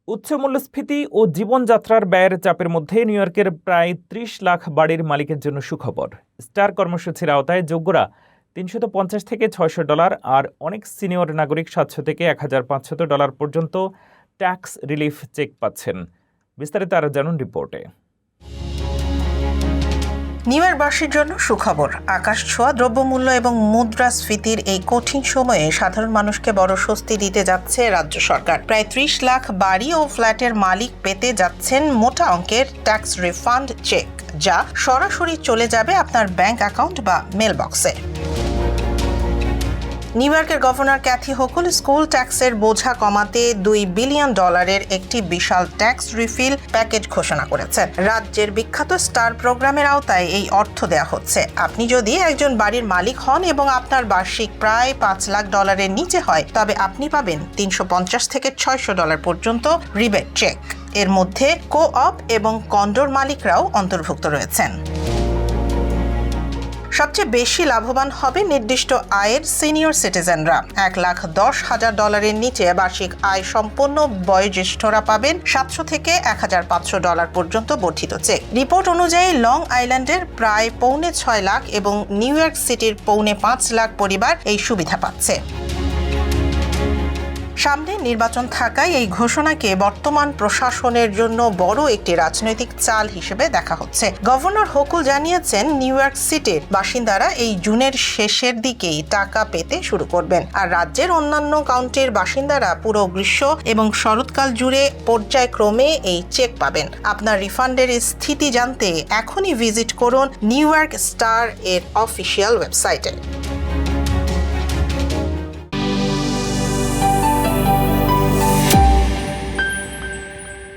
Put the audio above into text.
উচ্চ মূল্যস্ফীতি ও জীবনযাত্রার ব্যয়ের চাপের মধ্যে নিউ ইয়র্কের প্রায় ৩০ লাখ বাড়ির মালিকের জন্য সুখবর। স্টার কর্মসূচির আওতায় যোগ্যরা $৩৫০ থেকে $৬০০ আর অনেক সিনিয়র নাগরিক $৭০০ থেকে $১৫০০ পর্যন্ত ট্যাক্স রিলিফ চেক পাচ্ছেন। বিস্তারিত আরও জানুন রিপোর্টে। নিউ ইয়র্কবাসীর জন্য সুখবর। আকাশ ছোঁয়া দ্রব্যমূল্য এবং মুদ্রাস্ফীতির এই কঠিন সময়ে সাধারণ মানুষকে বড় স্বস্তি দিতে যাচ্ছে রাজ্য সরকার। প্রায় ৩০ লাখ বাড়ি ও ফ্ল্যাটের মালিক পেতে যাচ্ছেন মোটা অঙ্কের ট্যাক্স রিফান্ড চেক, যা সরাসরি চলে যাবে আপনার ব্যাংক অ্যাকাউন্ট বা মেল বক্সে। নিউ ইয়র্কের গভর্নর ক্যাথি হোকুল স্কুল ট্যাক্সের বোঝা কমাতে $2 বিলিয়ন একটি বিশাল ট্যাক্স রিফিল প্যাকেজ ঘোষণা করেছেন। রাজ্যের বিখ্যাত স্টার প্রোগ্রামের আওতায় এই অর্থ দেওয়া হচ্ছে। আপনি যদি একজন বাড়ির মালিক হন এবং আপনার বার্ষিক প্রায় $5 লাখ নিচে হয়, তবে আপনি পাবেন $350 থেকে $600 পর্যন্ত রিবেট চেক। এর মধ্যে কো-অপ এবং কন্ডোর মালিকরাও অন্তর্ভুক্ত রয়েছেন। সবচেয়ে বেশি লাভবান হবে নির্দিষ্ট আয়ের সিনিয়র সিটিজেনরা। $1,10,000 নিচে বার্ষিক আয় সম্পন্ন বয়োজ্যেষ্ঠরা পাবেন $700 থেকে $1,500 পর্যন্ত বর্ধিত চেক। রিপোর্ট অনুযায়ী লং আইল্যান্ডের প্রায় 6.25 লাখ এবং নিউ ইয়র্ক সিটির 5.25 লাখ পরিবার এই সুবিধা পাচ্ছে। সামনে নির্বাচন থাকায় এই ঘোষণাকে বর্তমান প্রশাসনের জন্য বড় একটি রাজনৈতিক চাল হিসেবে দেখা হচ্ছে। গভর্নর হোকুল জানিয়েছেন, নিউ ইয়র্ক সিটির বাসিন্দারা এই জুনের শেষের দিকেই টাকা পেতে শুরু করবেন, আর রাজ্যের অন্যান্য কাউন্টির বাসিন্দারা পুরো গ্রীষ্ম এবং শরৎকাল জুড়ে পর্যায়ক্রমে এই চেক পাবেন। আপনার রিফান্ডের স্থিতি জানতে এখনই ভিজিট করুন নিউ ইয়র্ক স্টার এর অফিসিয়াল ওয়েবসাইটে।